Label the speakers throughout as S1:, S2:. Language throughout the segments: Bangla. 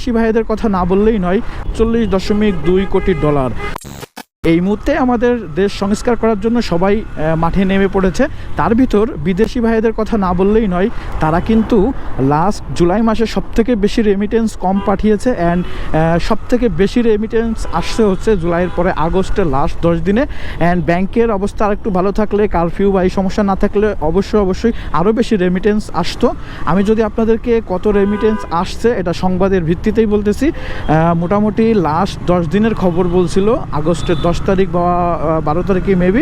S1: বিদেশি ভাইদের কথা না বললেই নয়। 40.2 কোটি ডলার এই মুহূর্তে আমাদের দেশ সংস্কার করার জন্য সবাই মাঠে নেমে পড়েছে। তার ভিতর বিদেশি ভাইদের কথা না বললেই নয়, তারা কিন্তু লাস্ট জুলাই মাসে সবথেকে বেশি রেমিটেন্স কম পাঠিয়েছে। অ্যান্ড সবথেকে বেশি রেমিটেন্স আসছে হচ্ছে জুলাইয়ের পরে আগস্টের লাস্ট 10 দিনে। অ্যান্ড ব্যাংকের অবস্থা আর একটু ভালো থাকলে, কারফিউ বা এই সমস্যা না থাকলে অবশ্যই আরও বেশি রেমিটেন্স আসতো। আমি যদি আপনাদেরকে কত রেমিটেন্স আসছে এটা সংবাদের ভিত্তিতেই বলতেছি। মোটামুটি লাস্ট 10 দিনের খবর বলছিল আগস্টের 10 তারিখ বা 12 তারিখে মেবি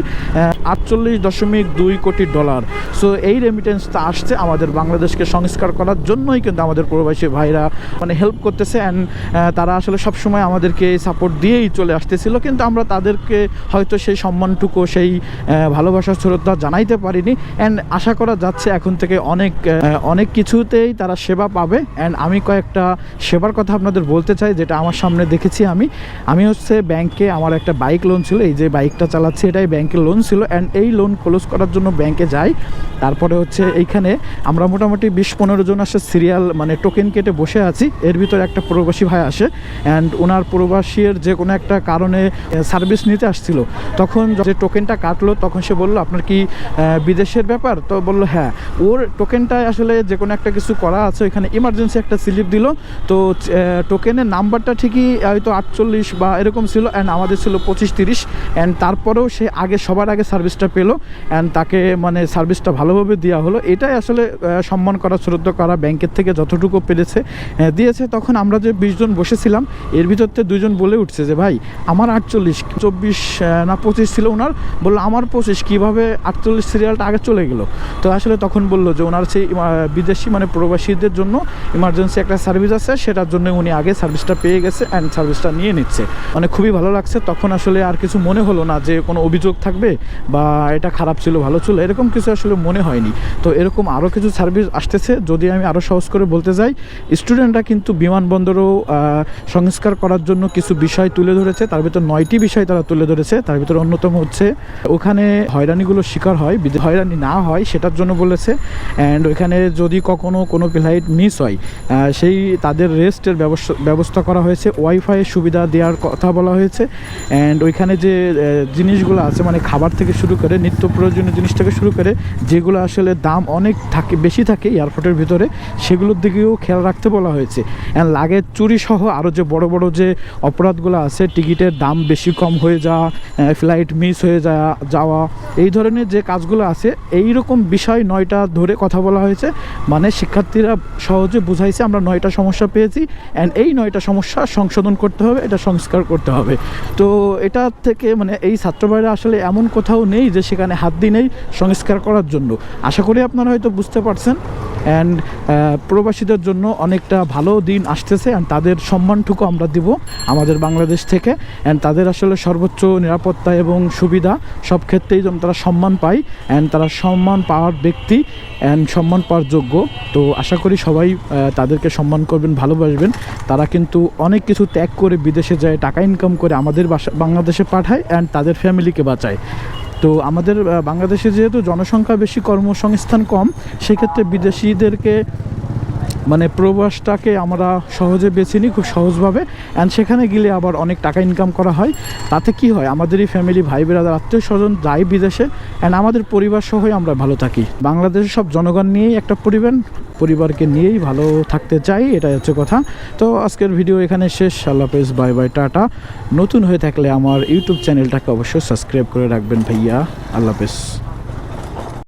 S1: 48.2 কোটি ডলার। সো এই রেমিটেন্সটা আসছে আমাদের বাংলাদেশকে সংস্কার করার জন্যই, কিন্তু আমাদের প্রবাসী ভাইরা মানে হেল্প করতেছে। অ্যান্ড তারা আসলে সবসময় আমাদেরকে সাপোর্ট দিয়েই চলে আসতেছিল, কিন্তু আমরা তাদেরকে হয়তো সেই সম্মানটুকু, সেই ভালোবাসা শ্রদ্ধা জানাইতে পারিনি। অ্যান্ড আশা করা যাচ্ছে এখন থেকে অনেক কিছুতেই তারা সেবা পাবে। অ্যান্ড আমি কয়েকটা সেবার কথা আপনাদের বলতে চাই, যেটা আমার সামনে দেখেছি। আমি হচ্ছে ব্যাংকে আমার একটা বাইক লোন ছিল, এই যে বাইকটা চালাচ্ছি এটাই ব্যাংকের লোন ছিল। অ্যান্ড এই লোন ক্লোজ করার জন্য ব্যাংকে যাই। তারপরে হচ্ছে এইখানে আমরা মোটামুটি 20-15 জন আসে সিরিয়াল মানে টোকেন কেটে বসে আছি। এর ভিতরে একটা প্রবাসী ভাই আসে, অ্যান্ড ওনার প্রবাসীর যে কোনো একটা কারণে সার্ভিস নিতে আসছিল। তখন যে টোকেনটা কাটলো তখন সে বলল, আপনার কি বিদেশের ব্যাপার? তো বললো হ্যাঁ। ওর টোকেনটায় আসলে যে কোনো একটা কিছু করা আছে, এখানে ইমার্জেন্সি একটা স্লিপ দিল। তো টোকেনের নাম্বারটা ঠিকই হয়তো 48 বা এরকম ছিল, অ্যান্ড আমাদের ছিল 25-30। অ্যান্ড তারপরেও সে সবার আগে সার্ভিসটা পেলো, অ্যান্ড তাকে মানে সার্ভিসটা ভালোভাবে দেওয়া হলো। এটাই আসলে সম্মান করা, শ্রদ্ধা করা। ব্যাংকের থেকে যতটুকু পেরেছে দিয়েছে। তখন আমরা যে 20 জন বসেছিলাম, এর ভিতর থেকে 2 জন বলে উঠছে যে ভাই আমার 48, 24 না 25 ছিল ওনার। বললো আমার 25, কীভাবে 48 সিরিয়ালটা আগে চলে গেল? তো আসলে তখন বললো যে ওনার সেই বিদেশি মানে প্রবাসীদের জন্য ইমার্জেন্সি একটা সার্ভিস আছে, সেটার জন্য উনি আগে সার্ভিসটা পেয়ে গেছে অ্যান্ড সার্ভিসটা নিয়ে নিচ্ছে। মানে খুবই ভালো লাগছে। তখন আসলে আর কিছু মনে হলো না যে কোনো অভিযোগ থাকবে বা এটা খারাপ ছিল ভালো ছিল, এরকম কিছু আসলে মনে হয়নি। তো এরকম আরও কিছু সার্ভিস আসতেছে। যদি আমি আরও সহজ করে বলতে যাই, স্টুডেন্টরা কিন্তু বিমানবন্দরও সংস্কার করার জন্য কিছু বিষয় তুলে ধরেছে। তার ভিতর 9টি বিষয় তারা তুলে ধরেছে। তার ভিতর অন্যতম হচ্ছে ওখানে হয়রানিগুলো শিকার হয়, হয়রানি না হয় সেটার জন্য বলেছে। অ্যান্ড ওইখানে যদি কখনো কোনো ফ্লাইট মিস হয়, সেই তাদের রেস্টের ব্যবস্থা করা হয়েছে। ওয়াইফাইয়ের সুবিধা দেওয়ার কথা বলা হয়েছে। অ্যান্ড ওইখানে যে জিনিসগুলো আছে মানে খাবার থেকে শুরু করে নিত্য প্রয়োজনীয় জিনিস থেকে শুরু করে যেগুলো আসলে দাম অনেক বেশি থাকে এয়ারপোর্টের ভিতরে, সেগুলোর দিকেও খেয়াল রাখতে বলা হয়েছে। অ্যান্ড লাগেজ চুরি সহ আরও যে বড় যে অপরাধগুলো আছে, টিকিটের দাম বেশি কম হয়ে যাওয়া, ফ্লাইট মিস হয়ে যাওয়া, এই ধরনের যে কাজগুলো আছে, এই রকম বিষয় 9টা ধরে কথা বলা হয়েছে। মানে শিক্ষার্থীরা সহজে বুঝাইছে আমরা 9টা সমস্যা পেয়েছি, অ্যান্ড এই 9টা সমস্যা সংশোধন করতে হবে, এটা সংস্কার করতে হবে। তো এটা থেকে মানে এই ছাত্রভাইরা আসলে এমন কোথাও নেই যে সেখানে হাত দিয়ে নেই সংস্কার করার জন্য। আশা করি আপনারা হয়তো বুঝতে পারছেন। অ্যান্ড প্রবাসীদের জন্য অনেকটা ভালো দিন আসতেছে, অ্যান্ড তাদের সম্মানটুকু আমরা দিব আমাদের বাংলাদেশ থেকে। অ্যান্ড তাদের আসলে সর্বোচ্চ নিরাপত্তা এবং সুবিধা সব ক্ষেত্রেই যেন তারা সম্মান পায়, অ্যান্ড তারা সম্মান পাওয়ার ব্যক্তি অ্যান্ড সম্মান পাওয়ার যোগ্য। তো আশা করি সবাই তাদেরকে সম্মান করবেন, ভালোবাসবেন। তারা কিন্তু অনেক কিছু ত্যাগ করে বিদেশে যায়, টাকা ইনকাম করে আমাদের বাংলাদেশে পাঠায় অ্যান্ড তাদের ফ্যামিলিকে বাঁচায়। তো আমাদের বাংলাদেশে যেহেতু জনসংখ্যা বেশি, কর্মসংস্থান কম, সেক্ষেত্রে বিদেশিদেরকে মানে প্রবাসটাকে আমরা সহজে বেছে নিই খুব সহজভাবে। অ্যান্ড সেখানে গেলে আবার অনেক টাকা ইনকাম করা হয়। তাতে কি হয়, আমাদেরই ফ্যামিলি, ভাই বেরাদার, আত্মীয় স্বজন যায় বিদেশে, অ্যান্ড আমাদের পরিবার সহই আমরা ভালো থাকি। বাংলাদেশের সব জনগণ নিয়েই একটা পরিবারকে নিয়েই ভালো থাকতে চাই, এটাই হচ্ছে কথা। তো আজকের ভিডিও এখানে শেষ। আল্লাহ হাফেজ, বাই বাই, টাটা। নতুন হয়ে থাকলে আমার ইউটিউব চ্যানেলটাকে অবশ্যই সাবস্ক্রাইব করে রাখবেন ভাইয়া। আল্লাহ হাফেজ।